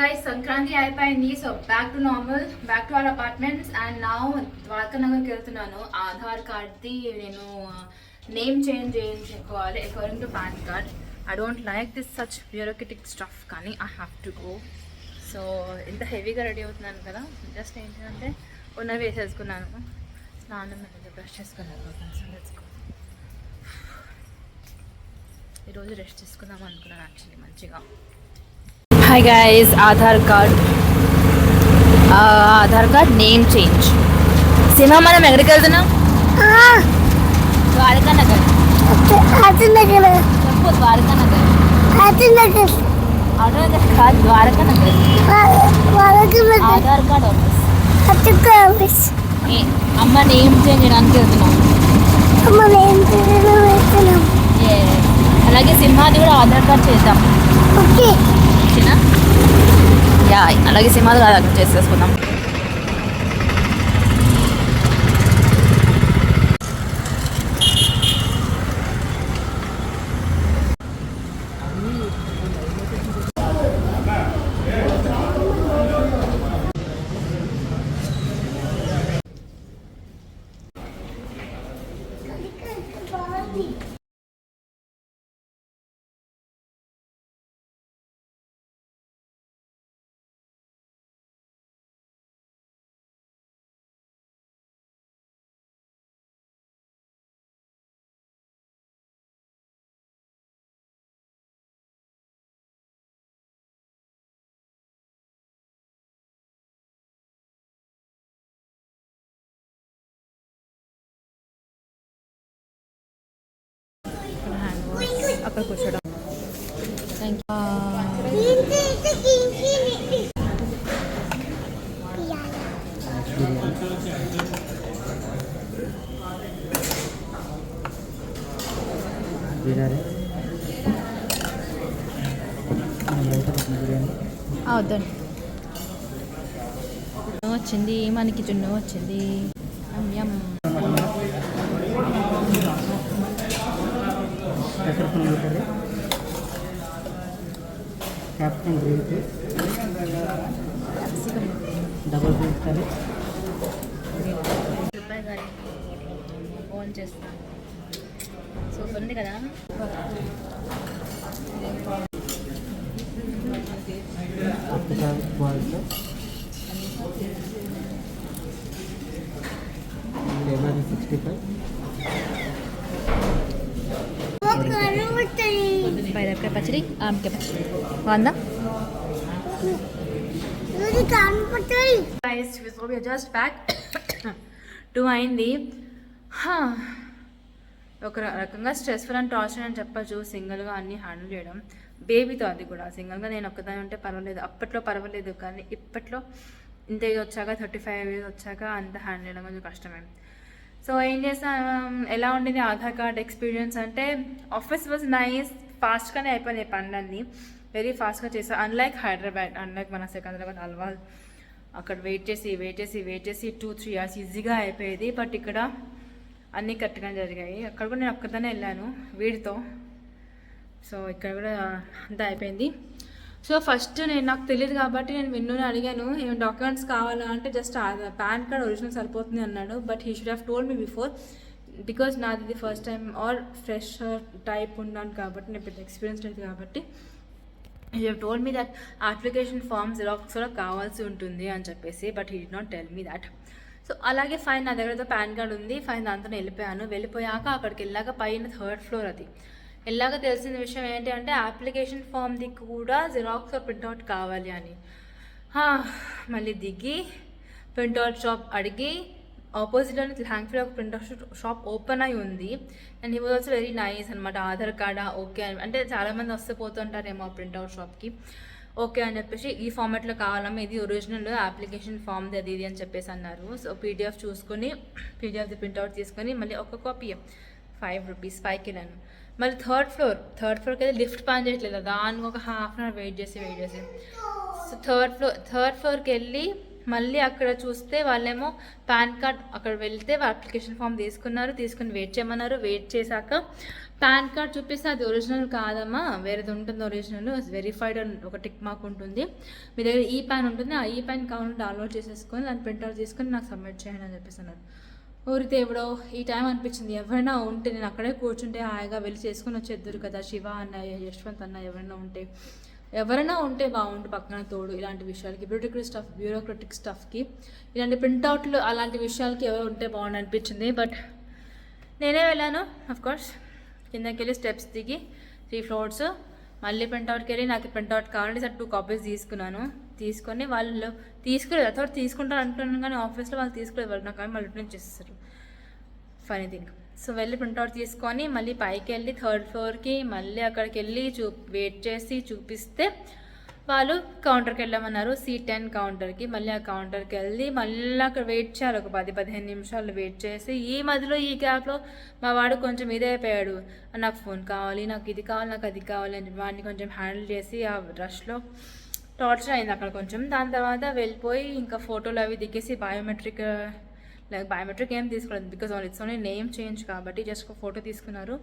Guys, Sankranti అయిపోయింది. So back to normal, back to our apartments. And now Dwaraka నగర్కి వెళ్తున్నాను. ఆధార్ కార్డ్ది నేను నేమ్ చేంజ్ చేయించుకోవాలి according to PAN card. I don't like this such bureaucratic stuff, కానీ I have to go. So ఇంత హెవీగా ready అవుతున్నాను కదా, జస్ట్ ఏంటంటే ఉన్నవి వేసేసుకున్నాను. స్నానం బ్రష్ చేసుకున్నాను. ఈరోజు రెస్ట్ తీసుకుందాం అనుకున్నాను యాక్చువల్లీ మంచిగా. Hi guys, Aadhaar card name change. సినిమా మనం ఎక్కడికి వెళ్తున్నాం? ద్వారకా నగర్. చెప్పు ద్వారకా నగర్. Dwaraka Nagar Aadhaar card office. అమ్మ నేమ్ చేంజ్ చేయడానికి వెళ్తున్నాం. అలాగే సింహాది కూడా ఆధార్ కార్డ్ చేద్దాం. యా, అలాగే సింహాది కూడా ఆధార్ కార్డ్ చేసేసుకుందాం. అక్కడ కూర్చోడం. Thank you. వద్దండి, వచ్చింది మనకి జున్ను వచ్చింది. Capsicum green tea, double green curry. Phone చేస్తాను. సూపర్ ఉంది కదా. Balls lemon 65. బైరకాయ పచ్చడి, ఆమెకాయ పచ్చడి బాగుందా? జస్ట్ బ్యాక్ 2 అయింది. ఒక రకంగా స్ట్రెస్ఫుల్ అండ్ టార్చర్ అని చెప్పచ్చు. సింగిల్గా అన్నీ హ్యాండిల్ చేయడం, బేబీతో అది కూడా. సింగిల్గా నేను ఒక్కదాని ఉంటే పర్వాలేదు, అప్పట్లో పర్వాలేదు, కానీ ఇప్పట్లో ఇంత ఏజ్ వచ్చాక 35 years వచ్చాక అంత హ్యాండిల్ చేయడం కొంచెం కష్టమే. సో ఏం చేస్తాం, ఎలా ఉండింది ఆధార్ కార్డ్ ఎక్స్పీరియన్స్ అంటే, ఆఫీస్ వాజ్ నైస్, ఫాస్ట్గానే అయిపోయినాయి పనులన్నీ, వెరీ ఫాస్ట్గా చేసాం. అన్లైక్ హైదరాబాద్, అన్లైక్ మన సికింద్రాబాద్, అల్వాల్, అక్కడ వెయిట్ చేసి 2-3 hours ఈజీగా అయిపోయేది. బట్ ఇక్కడ అన్నీ కరెక్ట్గా జరిగాయి. అక్కడ కూడా నేను ఒక్కదానే వెళ్ళాను వీడితో. సో ఇక్కడ కూడా అంతా అయిపోయింది. సో ఫస్ట్ నాకు తెలియదు కాబట్టి నేను విన్నుని అడిగాను, ఏమైనా డాక్యుమెంట్స్ కావాలా అంటే జస్ట్ పాన్ కార్డ్ ఒరిజినల్ సరిపోతుంది అన్నాడు. But he should have told me before, because నాది ఇది first time or fresh type ఉన్నాను కాబట్టి, నేను పెద్ద ఎక్స్పీరియన్స్ లేదు కాబట్టి. He have told me that application form xerox కూడా కావాల్సి ఉంటుంది అని చెప్పేసి, but he did not tell me that. So అలాగే ఫైన్, నా దగ్గర పాన్ కార్డ్ ఉంది, ఫైన్ దాంతో వెళ్ళిపోయాను. వెళ్ళిపోయాక అక్కడికి వెళ్ళాక పైన 3rd floor అది వెళ్ళాక తెలిసిన విషయం ఏంటి అంటే, అప్లికేషన్ ఫామ్ది కూడా జిరాక్స్ ప్రింట్అవుట్ కావాలి అని. మళ్ళీ దిగి ప్రింట్అవుట్ షాప్ అడిగి, ఆపోజిట్లోనే థ్యాంక్ఫుల్ ఒక ప్రింట్అవుట్ షాప్ ఓపెన్ అయి ఉంది. And he was also very nice అనమాట. ఆధార్ కార్డా ఓకే అంటే చాలామంది వస్తే పోతుంటారేమో ఆ ప్రింట్అవుట్ షాప్కి. ఓకే అని చెప్పేసి, ఈ ఫార్మాట్లో కావాలమ్మా, ఇది ఒరిజినల్ అప్లికేషన్ ఫామ్ది అది ఇది అని చెప్పేసి అన్నారు. సో పీడిఎఫ్ చూసుకొని, పీడిఎఫ్ది ప్రింట్అవుట్ తీసుకొని మళ్ళీ ఒక కాపీ 5 rupees 5కి వెళ్ళాను. మళ్ళీ 3rd floor అయితే లిఫ్ట్ పని చేయట్లేదు, దానికి ఒక ½ hour వెయిట్ చేసి సో 3rd floorకి వెళ్ళి మళ్ళీ అక్కడ చూస్తే వాళ్ళేమో పాన్ కార్డ్, అక్కడ వెళ్తే అప్లికేషన్ ఫామ్ తీసుకుని వెయిట్ చేయమన్నారు. వెయిట్ చేశాక పాన్ కార్డ్ చూపిస్తే అది ఒరిజినల్ కాదమ్మా, వేరేది ఉంటుంది ఒరిజినల్, వెరిఫైడ్ అని ఒక టిక్ మార్క్ ఉంటుంది, మీ దగ్గర ఈ ప్యాన్ ఉంటుంది, ఆ ఈ ప్యాన్ కావాలని డౌన్లోడ్ చేసేసుకొని దాన్ని ప్రింట్అవుట్ తీసుకొని నాకు సబ్మిట్ చేయండి అని చెప్పేసి అన్నారు. ఊరి దేవుడో ఈ టైం అనిపించింది, ఎవరైనా ఉంటే నేను అక్కడే కూర్చుంటే హాయిగా వెళ్ళి చేసుకొని వచ్చేద్దరు కదా, శివ అన్న యశ్వంత్ అన్న ఎవరైనా ఉంటే బాగుండు పక్కన తోడు. ఇలాంటి విషయాలకి బ్యూరోక్రటిక్ స్టఫ్కి ఇలాంటి ప్రింట్అవుట్లు అలాంటి విషయాలకి ఎవరు ఉంటే బాగుండు అనిపించింది. బట్ నేనే వెళ్ళాను అఫ్కోర్స్, కిందకి వెళ్ళి స్టెప్స్ దిగి 3 floors మళ్ళీ ప్రింట్అవుట్కి వెళ్ళి నాకు ప్రింట్అవుట్ కావాలంటే సార్ 2 copies తీసుకొని వాళ్ళు తీసుకోలేదు, అథवा తీసుకుంటారు అంటున్నాను కానీ ఆఫీస్లో వాళ్ళు తీసుకోలేదు, వాళ్ళు నాకు మళ్ళీ రిటర్న్ చేసేస్తారు. Funny thing. సో వెళ్ళి ప్రింట్అవుట్ తీసుకొని మళ్ళీ పైకి వెళ్ళి 3rd floorకి మళ్ళీ అక్కడికి వెళ్ళి వెయిట్ చేసి చూపిస్తే వాళ్ళు కౌంటర్కి వెళ్ళమన్నారు, C10 కౌంటర్కి. మళ్ళీ ఆ కౌంటర్కి వెళ్ళి మళ్ళీ అక్కడ వెయిట్ చేయాలి, ఒక 10-15 నిమిషాలు వెయిట్ చేసి ఈ మధ్యలో ఈ గ్యాప్లో మా వాడు కొంచెం ఇదైపోయాడు, నాకు ఫోన్ కావాలి, నాకు ఇది కావాలి, నాకు అది కావాలి అని వాడిని కొంచెం హ్యాండిల్ చేసి ఆ రష్లో టార్చర్ అయింది అక్కడ కొంచెం. దాని తర్వాత వెళ్ళిపోయి ఇంకా ఫోటోలు అవి దిగేసి బయోమెట్రిక్ ఏం తీసుకోలేదు, because it's only name change కాబట్టి జస్ట్ ఒక ఫోటో తీసుకున్నారు.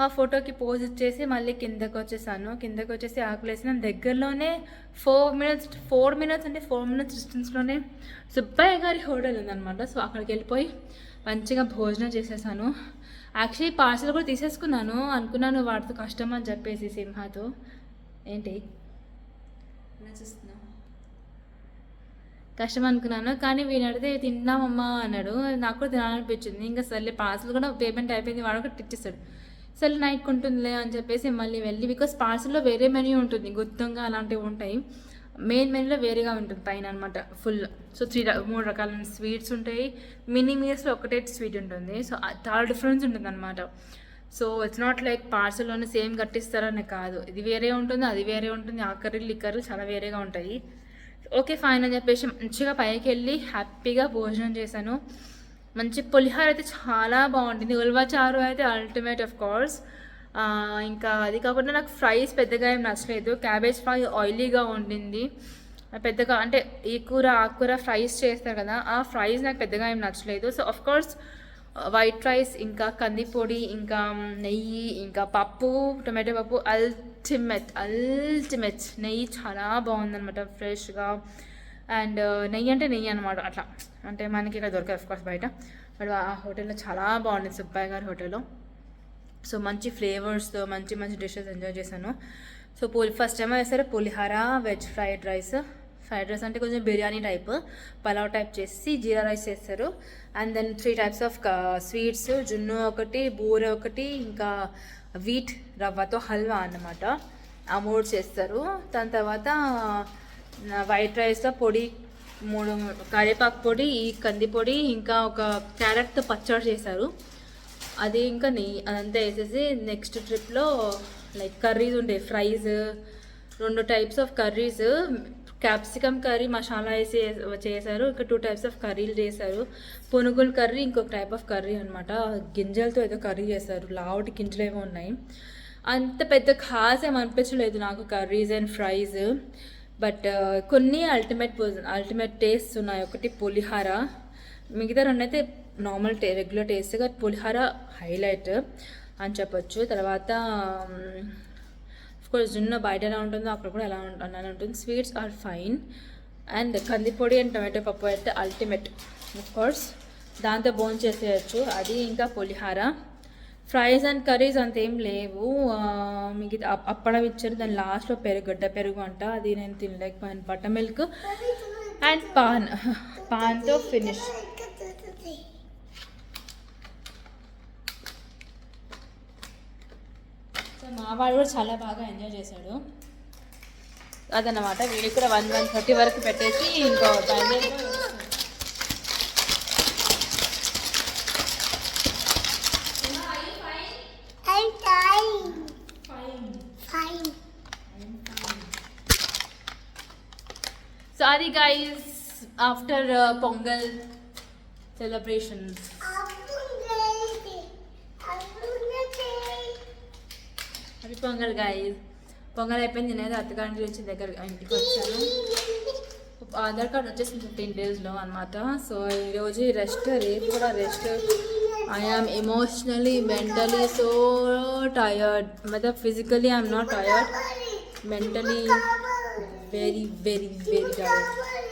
ఆ ఫోటోకి పోజ్ ఇచ్చేసి మళ్ళీ కిందకి వచ్చేసాను. కిందకి వచ్చేసి ఆకులేసిన దగ్గరలోనే 4 minutes డిస్టెన్స్లోనే సుబ్బయ్య గారి హోటల్ ఉందన్నమాట. సో అక్కడికి వెళ్ళిపోయి మంచిగా భోజనం చేసేసాను. యాక్చువల్లీ పార్సల్ కూడా తీసేసుకున్నాను, అనుకున్నాను వాడితో కష్టం అని చెప్పేసి సింహాతో. ఏంటి కష్టం అనుకున్నాను, కానీ వీడు అడిగితే తిన్నామమ్మా అన్నాడు, నాకు కూడా తినాలనిపించింది. ఇంకా సర్లే పార్సల్ కూడా పేమెంట్ అయిపోయింది, వాడు కూడా ఇచ్చేస్తాడు, సరే నైట్కి ఉంటుందిలే అని చెప్పేసి మళ్ళీ వెళ్ళి, బికాస్ పార్సల్లో వేరే మెన్యూ ఉంటుంది, గుత్తంగా అలాంటివి ఉంటాయి, మెయిన్ మెనూలో వేరేగా ఉంటుంది పైన అనమాట ఫుల్. సో 3 రకాల స్వీట్స్ ఉంటాయి, మినీ మీల్స్లో ఒకటే స్వీట్ ఉంటుంది, సో చాలా డిఫరెన్స్ ఉంటుంది అనమాట. సో ఇట్స్ నాట్ లైక్ పార్సల్లోనే సేమ్ కట్టిస్తారని కాదు, ఇది వేరే ఉంటుంది, అది వేరే ఉంటుంది, ఆ కర్రీలు ఈ కర్రీలు చాలా వేరేగా ఉంటాయి. ఓకే ఫైన్ అని చెప్పేసి మంచిగా పైకి వెళ్ళి హ్యాపీగా భోజనం చేశాను. మంచి పులిహోర అయితే చాలా బాగుంటుంది, ఉల్వచారు అయితే అల్టిమేట్ ఆఫ్ కోర్స్. ఇంకా అది కాకుండా నాకు ఫ్రైస్ పెద్దగా ఏం నచ్చలేదు, క్యాబేజ్ ఫ్రై ఆయిలీగా ఉండింది పెద్దగా, అంటే ఆకుకూర ఫ్రైస్ చేస్తారు కదా, ఆ ఫ్రైస్ నాకు పెద్దగా ఏం నచ్చలేదు. So of course white rice, ఇంకా కందిపొడి, ఇంకా నెయ్యి, ఇంకా పప్పు, టొమాటో పప్పు అల్టిమేట్. నెయ్యి చాలా బాగుందనమాట, ఫ్రెష్గా. అండ్ నెయ్యి అంటే నెయ్యి అనమాట, అట్లా అంటే మనకి ఇక్కడ దొరకదు ఆఫ్కోర్స్ బయట, బట్ ఆ హోటల్లో చాలా బాగుంది సుబ్బయ్య గారి హోటల్లో. సో మంచి ఫ్లేవర్స్తో మంచి డిషెస్ ఎంజాయ్ చేశాను. సో ఫస్ట్ టైం వేస్తారు పులిహార, వెజ్ ఫ్రైడ్ రైస్ అంటే కొంచెం బిర్యానీ టైప్, పలావ్ టైప్ చేసి జీరా రైస్ చేస్తారు. And then 3 types of sweets, జున్ను ఒకటి, బూర ఒకటి, ఇంకా వీట్ రవ్వతో హల్వా అన్నమాట, ఆ 3 చేస్తారు. దాని తర్వాత వైట్ రైస్లో పొడి 3 కరివేపాకు పొడి, ఈ కంది పొడి, ఇంకా ఒక క్యారెట్తో పచ్చడి చేశారు, అది ఇంకా నెయ్యి అదంతా వేసేసి నెక్స్ట్ ట్రిప్లో లైక్ కర్రీస్ ఉంటాయి, fries, 2 types of curries, capsicum curry masala వేసి చేశారు, ఇంకా 2 types ఆఫ్ కర్రీలు చేశారు, పునుగుల కర్రీ, ఇంకొక టైప్ ఆఫ్ కర్రీ అనమాట, గింజలతో ఏదో కర్రీ చేశారు, లావుటి గింజలు ఏమో ఉన్నాయి. అంత పెద్ద ఖాస్ ఏమి అనిపించలేదు నాకు కర్రీస్ అండ్ ఫ్రైస్, బట్ కొన్ని అల్టిమేట్ టేస్ట్ ఉన్నాయి. ఒకటి పులిహార, మిగతా 2 అయితే నార్మల్ రెగ్యులర్ టేస్ట్గా, పులిహార హైలైట్ అని చెప్పొచ్చు. తర్వాత కోర్స్ జున్ను బయట ఎలా ఉంటుందో అక్కడ కూడా అలానే ఉంటుంది. స్వీట్స్ ఆర్ ఫైన్, అండ్ కందిపొడి అండ్ టొమాటో పప్పు అయితే అల్టిమేట్ ఆఫ్ కోర్స్, దాంతో బోన్ చేసేయచ్చు అది. ఇంకా పులిహార, ఫ్రైస్ అండ్ కర్రీస్ అంతేం లేవు, మిగతా అప్పడం ఇచ్చారు, దాని లాస్ట్లో గడ్డ పెరుగు అంట, అది నేను తినలేకపోయాను. బటర్ మిల్క్ అండ్ పాన్తో ఫినిష్. మా వాడు కూడా చాలా బాగా ఎంజాయ్ చేశాడు అదన్నమాట. వీడికి కూడా 1:30 వరకు పెట్టేసి ఇంకో సో అది గైస్ ఆఫ్టర్ పొంగల్ సెలబ్రేషన్స్. అది పొంగల్ గైస్, పొంగల్ అయిపోయింది, నేనైతే అత్తగారి వచ్చి ఇంటికి వచ్చాను. ఆధార్ కార్డ్ వచ్చేసింది 15 daysలో అనమాట. సో ఈరోజు రెస్ట్, రేపు కూడా rest. I am emotionally, mentally so tired. Matlab physically I am not tired. Mentally very, very, very tired.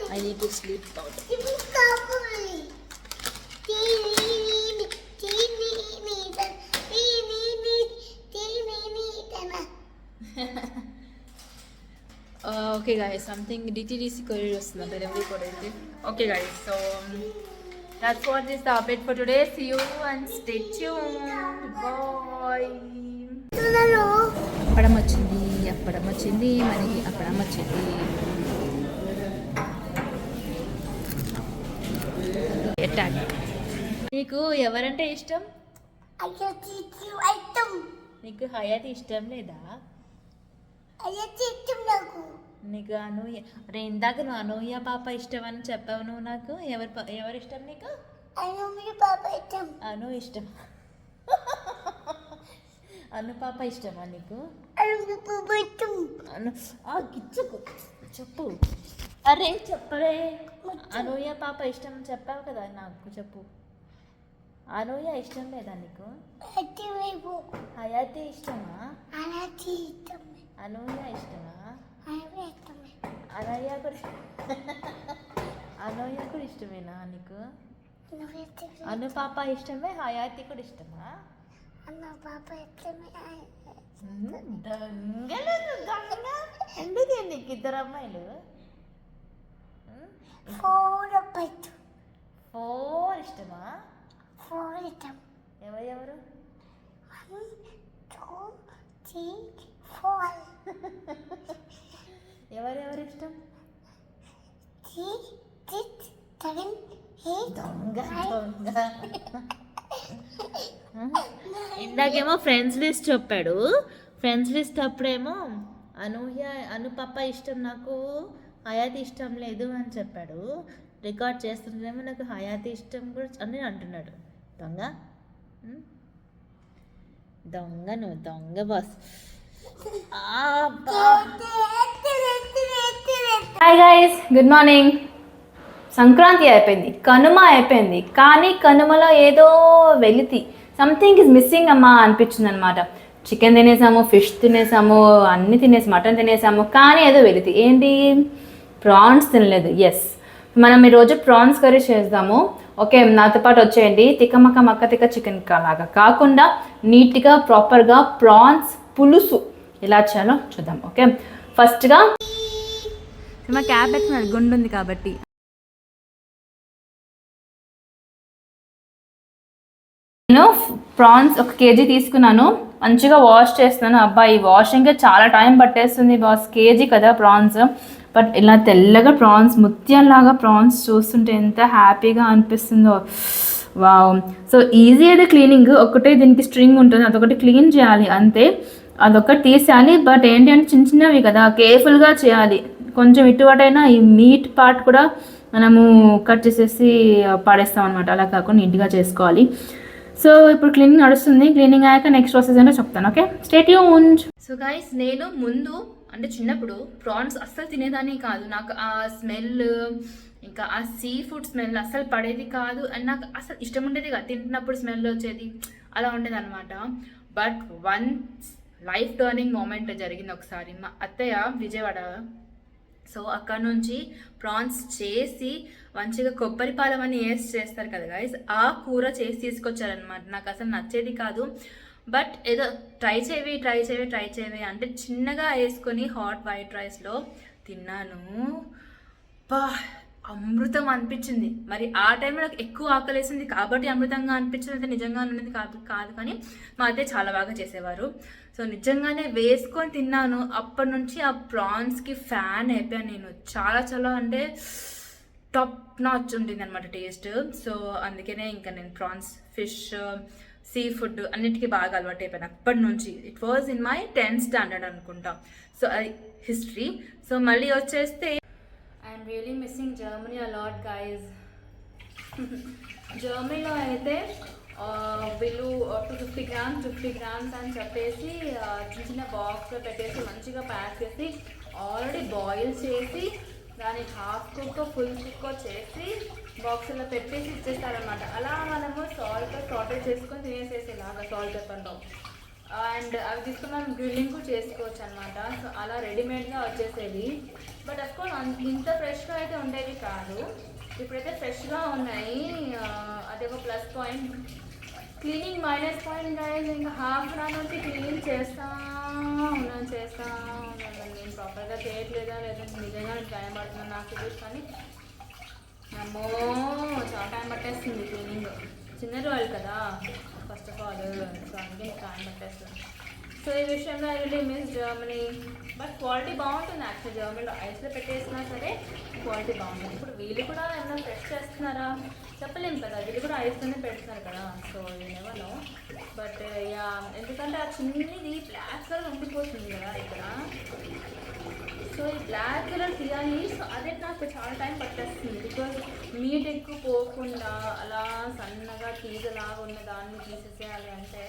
I need to sleep out. Okay guys, something DTDC courier వస్తుంది delivery courier. Okay guys, so that's what is the update for today. See you and stay tuned. Bye. అప్పడం వచ్చింది మనకి అప్పడం వచ్చింది. Attack. నీకు ఎవరంటే ఇష్టం? నీకు హయాతి ఇష్టం లేదా? నీకు అనూయ అరే ఇందాక నువ్వు అనూయ పాప ఇష్టం అని చెప్పావు నువ్వు నాకు. ఎవరు ఇష్టం నీకు? అను ఇష్టం. అను పాప ఇష్టమా నీకు? అను గిచ్చుకు చెప్పు. అరే చెప్పరే. అనూయ పాప ఇష్టం చెప్పావు కదా నాకు, చెప్పు. అనూయ ఇష్టం లేదా నీకు? హయాతి ఇష్టమా? అనూయ ఇష్టమా? అనూయ కూడా ఇష్టమేనా నీకు? అను పాప ఇష్టమే, హయాతి కూడా ఇష్టమా? ఎందుకు నీకు ఇద్దరు అమ్మాయిలు? 4 ఇష్టమా? ఎవరెవరు? 1 2 3 4. ఎవరెవరు ఇష్టం? 3 6 7 8. ఇందాకేమో ఫ్రెండ్స్ లిస్ట్ చెప్పాడు. ఫ్రెండ్స్ లిస్ట్ అప్పుడేమో అను పాప ఇష్టం నాకు, హయాతి ఇష్టం లేదు అని చెప్పాడు. రికార్డ్ చేస్తుంటేమో నాకు హయాతి ఇష్టం కూడా అని అంటున్నాడు. దొంగ నువ్వు దొంగ boss. Hi guys, good morning. Sankranti అయిపోయింది, కనుమ అయిపోయింది. కానీ కనుమలో ఏదో వెలితి, సంథింగ్ ఈజ్ మిస్సింగ్ అమ్మా అనిపించింది అనమాట. చికెన్ తినేసాము, ఫిష్ తినేసాము, అన్నీ తినేసి మటన్ తినేసాము, కానీ ఏదో వెలితి. ఏంటి? ప్రాన్స్ తినలేదు. ఎస్, మనం ఈరోజు ప్రాన్స్ కర్రీ చేద్దాము. ఓకే, నాతో పాటు వచ్చేయండి. తిక్కమక్క మక్క తిక్క చికెన్ లాగా కాకుండా నీట్గా ప్రాపర్గా ప్రాన్స్ పులుసు ఎలా చేయాలో చూద్దాం. ఓకే, ఫస్ట్గా మా క్యాబ్ పెట్టినది గుండు ఉంది కాబట్టి నేను ప్రాన్స్ 1 kg తీసుకున్నాను. మంచిగా వాష్ చేస్తున్నాను. అబ్బాయి వాషింగ్కి చాలా టైం పట్టేస్తుంది బాస్, కేజీ కదా ప్రాన్స్. బట్ ఇలా తెల్లగా ప్రాన్స్, ముత్యాల్లాగా ప్రాన్స్ చూస్తుంటే ఎంత హ్యాపీగా అనిపిస్తుందో. వావ్, సో ఈజీ అయితే క్లీనింగ్. ఒకటే దీనికి స్ట్రింగ్ ఉంటుంది, అదొకటి క్లీన్ చేయాలి అంతే, అదొకటి తీసేయాలి. బట్ ఏంటి అంటే చిన్న చిన్నవి కదా, కేర్ఫుల్గా చేయాలి. కొంచెం ఇటువటైనా ఈ మీట్ పార్ట్ కూడా మనము కట్ చేసేసి పడేస్తాం అనమాట. అలా కాకుండా నీట్గా చేసుకోవాలి. సో ఇప్పుడు క్లీనింగ్ నడుస్తుంది. క్లీనింగ్ అయ్యాక నెక్స్ట్ ప్రాసెస్ ఏంటో చెప్తాను. Okay, stay tuned. So guys, నేను ముందు అంటే చిన్నప్పుడు ప్రాన్స్ అస్సలు తినేదాన్ని కాదు. నాకు ఆ స్మెల్, ఇంకా ఆ సీ ఫుడ్ స్మెల్ అస్సలు పడేది కాదు. అండ్ నాకు అసలు ఇష్టం ఉండేది కాదు, తింటున్నప్పుడు స్మెల్ వచ్చేది, అలా ఉండేది అనమాట. But once life turning moment జరిగింది ఒకసారి. మా అత్తయ్య విజయవాడ, సో అక్కడ నుంచి ప్రాన్స్ చేసి మంచిగా కొబ్బరి పాలం అని వేసి చేస్తారు కదా గైస్, ఆ కూర చేసి తీసుకొచ్చారనమాట. నాకు అసలు నచ్చేది కాదు. బట్ ఏదో ట్రై చేయవి అంటే చిన్నగా వేసుకొని హాట్ వైట్ రైస్లో తిన్నాను. బా, అమృతం అనిపించింది. మరి ఆ టైంలో నాకు ఎక్కువ ఆకలేసింది కాబట్టి అమృతంగా అనిపించింది, అయితే నిజంగా ఉన్నది కాదు. కానీ మా అదే చాలా బాగా చేసేవారు. సో నిజంగానే వేసుకొని తిన్నాను. అప్పటి నుంచి ఆ ప్రాన్స్కి ఫ్యాన్ అయిపోయాను నేను. చాలా అంటే టాప్ నాచ్ ఉంటుంది అనమాట టేస్ట్. సో అందుకనే ఇంకా నేను ప్రాన్స్, ఫిష్, సీ ఫుడ్ అన్నిటికీ బాగా అలవాటు అయిపోయాను అప్పటి నుంచి. It was in my 10th standard అనుకుంటా. సో అది హిస్టరీ. సో మళ్ళీ వచ్చేస్తే I'm really missing Germany a lot guys. జర్మనీలో అయితే వీళ్ళు 250 grams అని చెప్పేసి చిన్న చిన్న బాక్స్లో పెట్టేసి మంచిగా ప్యాక్ చేసి ఆల్రెడీ బాయిల్ చేసి దాన్ని హాఫ్ కుక్ ఫుల్ కుక్ చేసి బాక్స్లో పెట్టేసి ఇచ్చేస్తారనమాట. అలా మనము సాల్ట్ సాటేజ్ చేసుకొని తినేసేసేలాగా సాల్ట్ పెప్పర్లో. అండ్ అవి తీసుకుని మనం గ్రిల్లింగ్ కూడా చేసుకోవచ్చు అనమాట. సో అలా రెడీమేడ్గా వచ్చేసేది. బట్ అఫ్కోర్స్ ఇంత ఫ్రెష్గా అయితే ఉండేవి కాదు. ఇప్పుడైతే ఫ్రెష్గా ఉన్నాయి. అది ఒక plus point. Cleaning minus point guys. ఇంకా హాఫ్ అన్ అవర్ నుంచి క్లీన్ చేస్తా ఉన్నాను. నేను ప్రాపర్గా చేయట్లేదా లేదంటే నిజంగా టైం పడుతున్నాను నాకు తెలియదు. కానీ అమ్మో చాలా టైం పట్టేస్తుంది క్లీనింగ్. చిన్న రోజులు కదా ఫస్ట్ ఆఫ్ ఆల్. సో అందుకే టైం పట్టేస్తుంది. సో ఈ విషయంలో I really miss Germany. But quality బాగుంటుంది యాక్చువల్. జర్మనీలో ఐస్లో పెట్టేసినా సరే క్వాలిటీ బాగుంటుంది. ఇప్పుడు వీళ్ళు కూడా ఏమైనా ఫ్రెష్ చేస్తున్నారా చెప్పలేము కదా. వీళ్ళు కూడా ఐస్తోనే పెడుతున్నారు కదా. So never know. But yeah, ఎందుకంటే ఆ చిన్నది బ్లాక్ కలర్ ఉండిపోతుంది కదా ఇక్కడ. సో ఈ బ్లాక్ కలర్ తీయాలి. సో అదే నాకు చాలా టైం పట్టేస్తుంది. బికాజ్ మీట్ ఎక్కువ పోకుండా అలా సన్నగా తీగలాగా ఉన్న దాన్ని తీసేసేయాలి అంటే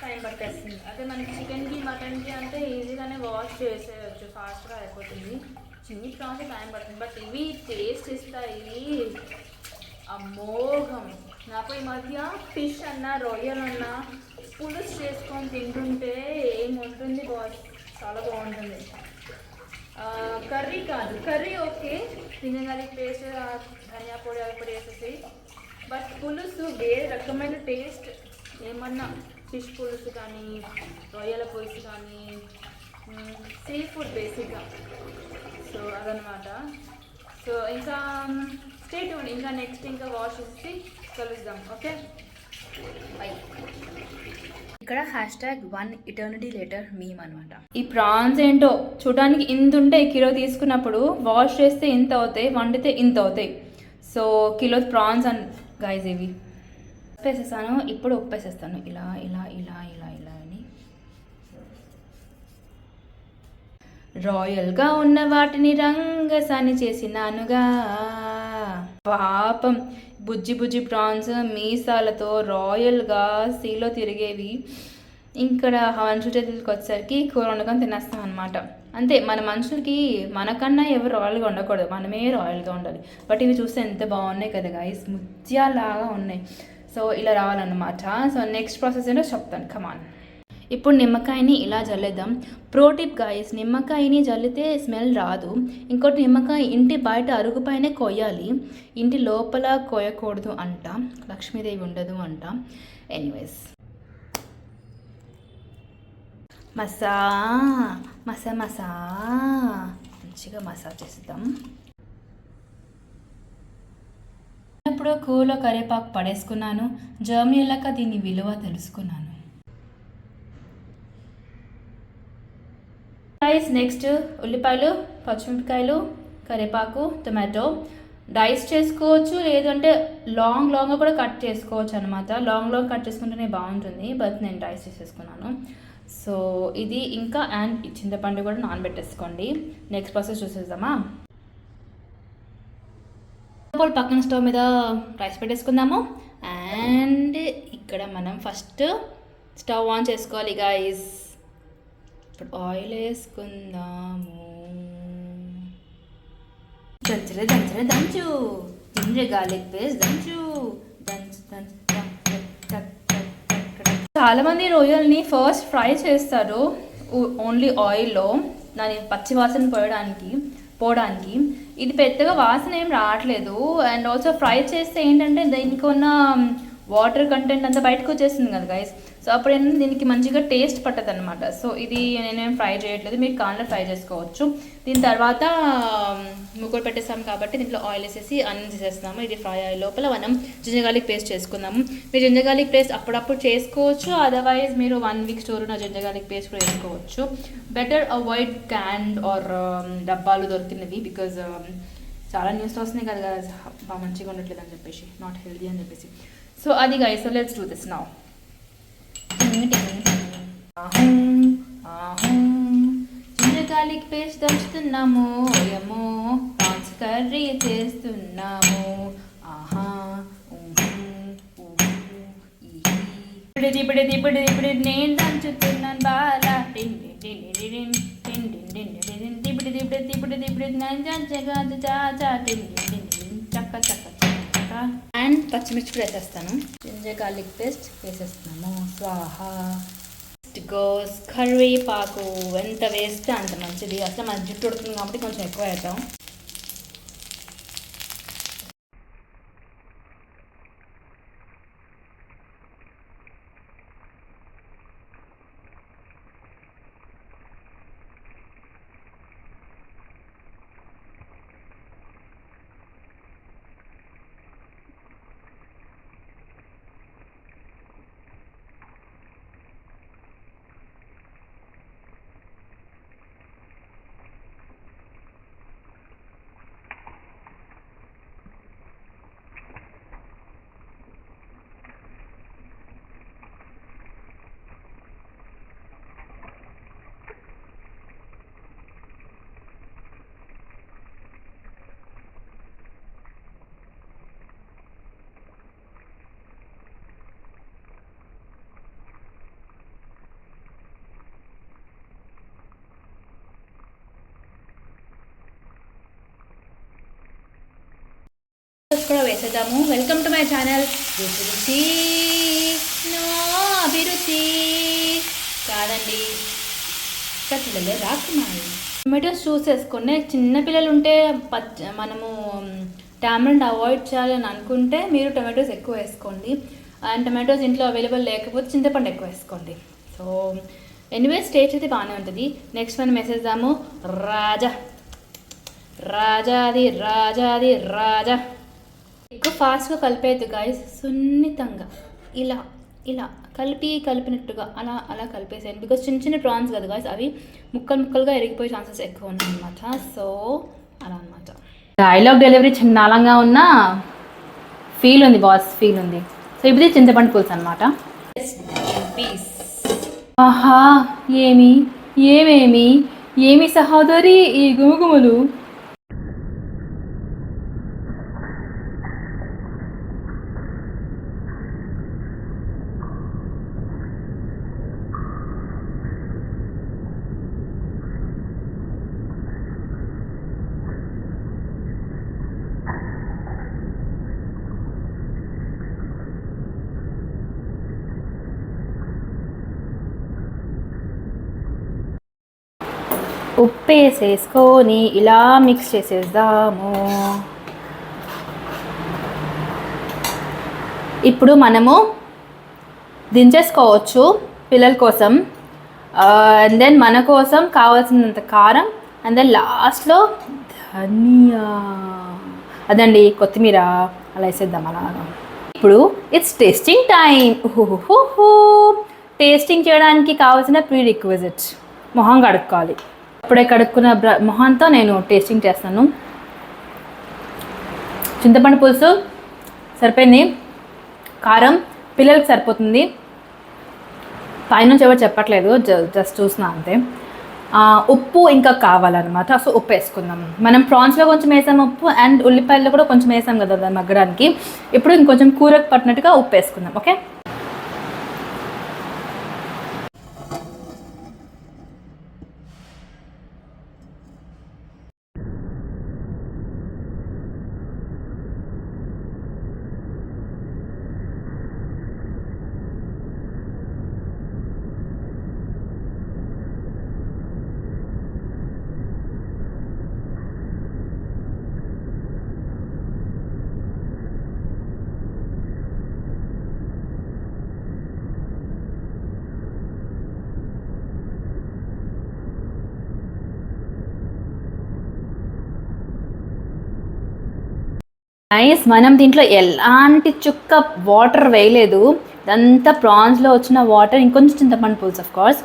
టైం పట్టేస్తుంది. అదే మనకి చికెన్కి మటన్కి అంటే ఈజీగానే వాష్ చేసేయచ్చు, ఫాస్ట్గా అయిపోతుంది. చిన్ని ప్రాసెస్ టైం పడుతుంది. బట్ ఇవి టేస్ట్ ఇస్తాయి అమోఘం. నాకు ఈ మధ్య ఫిష్ అన్నా రొయ్యలు అన్నా పులుసు చేసుకొని తింటుంటే ఏముంటుంది బాస్, చాలా బాగుంటుంది. కర్రీ కాదు, కర్రీ ఓకే తినగలి పేస్ట్ ధనియా పొడి అవి పొడి వేసేసి. బట్ పులుసు వేరే రకమైన టేస్ట్. ఏమన్నా ఫిష్ పులుసు కానీ రొయ్యల పులుసు కానీ సీ ఫుడ్ బేసిక్గా. సో అదనమాట. సో ఇంకా స్టే ట్యూన్. ఇంకా నెక్స్ట్ ఇంకా వాష్ చేసి కలుద్దాం. Okay by. ఇక్కడ #1 eternity later మీమ్ అనమాట. ఈ ప్రాన్స్ ఏంటో చూడడానికి ఇంత ఉంటే కిలో తీసుకున్నప్పుడు వాష్ చేస్తే ఇంత అవుతాయి, వండితే ఇంత అవుతాయి. So kilo prawns and guys ఇవి ఉప్పేసేస్తాను. ఇప్పుడు ఉప్పేసేస్తాను ఇలా ఇలా ఇలా ఇలా ఇలా అని. రాయల్గా ఉన్న వాటిని రంగసాని చేసినానుగా. పాపం బుజ్జి బుజ్జి ప్రాన్స్ మీసాలతో రాయల్గా సీలో తిరిగేవి. ఇక్కడ మనుషుల చేతులకి వచ్చేసరికి కూర వండుకొని తినేస్తాం అనమాట. అంతే, మన మనుషులకి మనకన్నా ఎవరు రాయల్గా ఉండకూడదు, మనమే రాయల్గా ఉండాలి. బట్ ఇవి చూస్తే ఎంత బాగున్నాయి కదా గైస్, ముత్యాలాగా ఉన్నాయి. సో ఇలా రావాలన్నమాట. సో నెక్స్ట్ ప్రాసెస్ ఏంటో చెప్తాను, కమాన్. ఇప్పుడు నిమ్మకాయని ఇలా జల్లేద్దాం. ప్రో టిప్ గైస్, నిమ్మకాయని జల్లితే స్మెల్ రాదు. ఇంకోటి, నిమ్మకాయ ఇంటి బయట అరుగు పైనే కొయ్యాలి, ఇంటి లోపల కొయ్యకూడదు అంట. లక్ష్మీదేవి ఉండదు అంట. ఎనీవేస్, మసా మసా మసా మంచిగా మసాజ్ చేద్దాం. ఇప్పుడు కూరలో కరివేపాకు పడేసుకున్నాను. జర్మనీ వెళ్ళాక దీని విలువ తెలుసుకున్నాను. నెక్స్ట్ ఉల్లిపాయలు, పచ్చిమిరపకాయలు, కరివేపాకు, టొమాటో డైస్ చేసుకోవచ్చు, లేదంటే లాంగ్గా కూడా కట్ చేసుకోవచ్చు అనమాట. లాంగ్ కట్ చేసుకుంటేనే బాగుంటుంది. బట్ నేను డైస్ చేసేసుకున్నాను. సో ఇది ఇంకా అండ్ చింతపండు కూడా నానబెట్టేసుకోండి. నెక్స్ట్ ప్రాసెస్ చూసేద్దామా. పక్కన స్టవ్ మీద రైస్ పెట్టేసుకుందాము. అండ్ ఇక్కడ మనం ఫస్ట్ స్టవ్ ఆన్ చేసుకోవాలి గైస్. ఇప్పుడు ఆయిల్ వేసుకుందాము. దంచరే దంచరే దంచు, జింజర్ గార్లిక్ పేస్ట్ దంచు దంచు దంచు. చాలామంది రొయ్యల్ని ఫస్ట్ ఫ్రై చేస్తారు ఓన్లీ ఆయిల్లో, దాని పచ్చి వాసన పోవడానికి. ఇది పెద్దగా వాసన ఏం రావట్లేదు. అండ్ ఆల్సో ఫ్రై చేస్తే ఏంటంటే దీనికి ఉన్న వాటర్ కంటెంట్ అంతా బయటకు వచ్చేస్తుంది కదా గైస్. సో అప్పుడు ఏంటంటే దీనికి మంచిగా టేస్ట్ పట్టదు అనమాట. సో ఇది నేనేం ఫ్రై చేయట్లేదు, మీరు కాన్లో ఫ్రై చేసుకోవచ్చు. దీని తర్వాత ముగ్గురు పెట్టేస్తాం కాబట్టి దీంట్లో ఆయిల్ వేసేసి అన్నం చేసేస్తున్నాము. ఇది ఫ్రై అయ్యే లోపల మనం జింజర్ గార్లిక్ పేస్ట్ చేసుకుందాము. మీరు జింజర్ గార్లిక్ పేస్ట్ అప్పుడప్పుడు చేసుకోవచ్చు, అదర్వైజ్ మీరు 1 వీక్ స్టోర్ ఉన్న జింజర్ గార్లిక్ పేస్ట్ కూడా వేసుకోవచ్చు. బెటర్ అవాయిడ్ క్యాన్డ్ ఆర్ డబ్బాలు దొరికినవి, బికాజ్ చాలా న్యూస్ వస్తున్నాయి కదా బాగా మంచిగా ఉండట్లేదు అని చెప్పేసి, నాట్ హెల్దీ అని చెప్పేసి. సో అది guys, so let's do this now. Ginger garlic paste దంచుతున్నాము, ఏమో ప్రాన్స్ కర్రీ చేస్తున్నాము. ఆహా ఇప్పుడు నేను దంచుతున్నాను బాలా. చక్క చక్క చక్క. అండ్ పచ్చిమిర్చి కూడా వేసేస్తాను. జింజర్ గార్లిక్ పేస్ట్ వేసేస్తున్నాము. స్వాహా. గోస్ కరివేపాకు ఎంత వేస్తే అంత మంచిది. అసలు మన జుట్టు ఉడుతుంది కాబట్టి కొంచెం ఎక్కువ వేద్దాం. కూడా వేసేద్దాము. వెల్కమ్ టు మై ఛానల్ రుచి నో అభిరుచి కాదండి పిల్లలే రాకుమారి. టొమాటోస్ చూసేసుకుని చిన్నపిల్లలు ఉంటే మనము టామరెంట్ అవాయిడ్ చేయాలని అనుకుంటే మీరు టొమాటోస్ ఎక్కువ వేసుకోండి. అండ్ టొమాటోస్ ఇంట్లో అవైలబుల్ లేకపోతే చింతపండు ఎక్కువ వేసుకోండి. సో ఎనీవేస్ టేస్ట్ అయితే బాగానే ఉంటుంది. నెక్స్ట్ మనం వేసేద్దాము రాజా రాజాది రాజాది రాజా. ఎక్కువ ఫాస్ట్గా కలిపేది గాయస్, సున్నితంగా ఇలా ఇలా కలిపినట్టుగా అలా అలా కలిపేసేయండి. బికాజ్ చిన్న చిన్న ప్రాన్స్ కదా గాయస్, అవి ముక్కలుగా ఎరిగిపోయే ఛాన్సెస్ ఎక్కువ ఉన్నాయి అనమాట. సో అలా అనమాట. డైలాగ్ డెలివరీ చిన్నాలంగా ఉన్న ఫీల్ ఉంది బాస్, ఫీల్ ఉంది. సో ఇప్పుడు చింతపండు పులుసు అనమాట. ఆహా ఏమి సహోదరి ఈ గుమగుమలు. ఉప్పు వేసేసుకొని ఇలా మిక్స్ చేసేద్దాము. ఇప్పుడు మనము దించేసుకోవచ్చు పిల్లల కోసం. అండ్ దెన్ మన కోసం కావాల్సినంత కారం, అండ్ దెన్ లాస్ట్లో ధనియా అదండి కొత్తిమీర అలా వేసేద్దాం అలాగా. ఇప్పుడు ఇట్స్ టేస్టింగ్ టైం. ఓహో టేస్టింగ్ చేయడానికి కావాల్సిన ప్రీ రిక్విజిట్స్. మొహం కడుక్కోవాలి. ఇప్పుడే కడుక్కున్న మొహంతో నేను టేస్టింగ్ చేస్తాను. చింతపండు పులుసు సరిపోయింది, కారం పిల్లలకి సరిపోతుంది. పైనుంచి ఎవరు చెప్పట్లేదు, జస్ట్ చూసిన అంతే. ఉప్పు ఇంకా కావాలన్నమాట. సో ఉప్పు వేసుకుందాం. మనం ప్రాన్స్లో కొంచెం వేసాం ఉప్పు, అండ్ ఉల్లిపాయల్లో కూడా కొంచెం వేసాం కదా దాన్ని మగ్గడానికి. ఇప్పుడు ఇంకొంచెం కూరకు పట్టినట్టుగా ఉప్పు వేసుకుందాం. Okay, nice. మనం దీంట్లో ఎలాంటి చుక్క వాటర్ వేయలేదు. ఇదంతా ప్రాన్స్లో వచ్చిన వాటర్, ఇంకొంచెం చింతపండు పులుసు ఆఫ్ కోర్స్.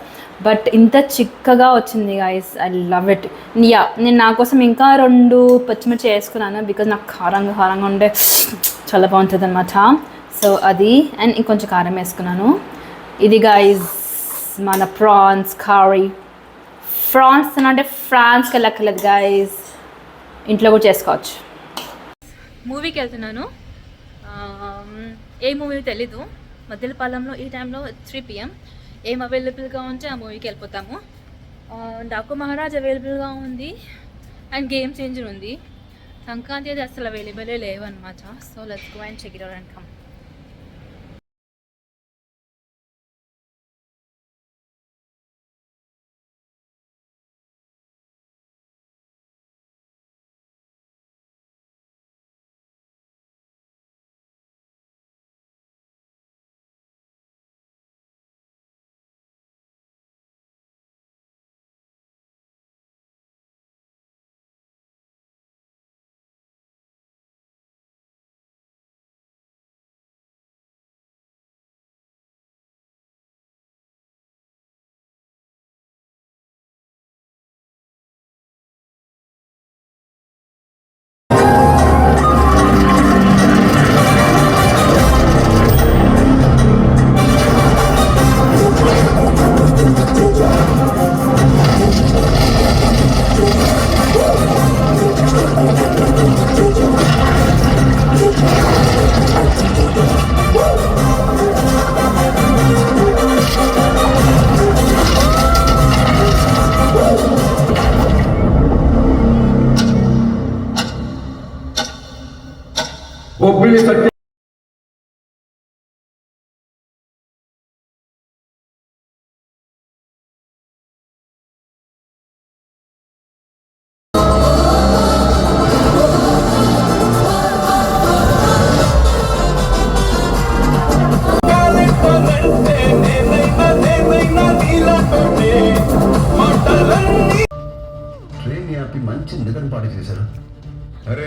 బట్ ఇంత చిక్కగా వచ్చింది guys, I love it. Yeah, నేను నా కోసం ఇంకా 2 పచ్చిమిర్చి వేసుకున్నాను, బికాజ్ నాకు కారంగా ఉండే చాలా బాగుంటుంది అనమాట. సో అది, అండ్ ఇంకొంచెం కారం వేసుకున్నాను. ఇది గైస్ మన ప్రాన్స్ కర్రీ. ప్రాన్స్ అంటే ఫ్రాన్స్కి వెళ్ళక్కర్లేదు గైస్, ఇంట్లో కూడా చేసుకోవచ్చు. మూవీకి వెళ్తున్నాను. ఏ మూవీ తెలీదు. మధ్యలపాలెంలో ఈ టైంలో 3 PM ఏం అవైలబుల్గా ఉంటే ఆ మూవీకి వెళ్ళిపోతాము. డాకు మహారాజ్ అవైలబుల్గా ఉంది. అండ్ గేమ్ చేంజర్ ఉంది. సంక్రాంతి అయితే అసలు అవైలబులే లేవు అనమాట. So let's go and check it out and come. Bobbili Satya train ఆపి మంచి నిద్ర పాటు చేశారు. అరే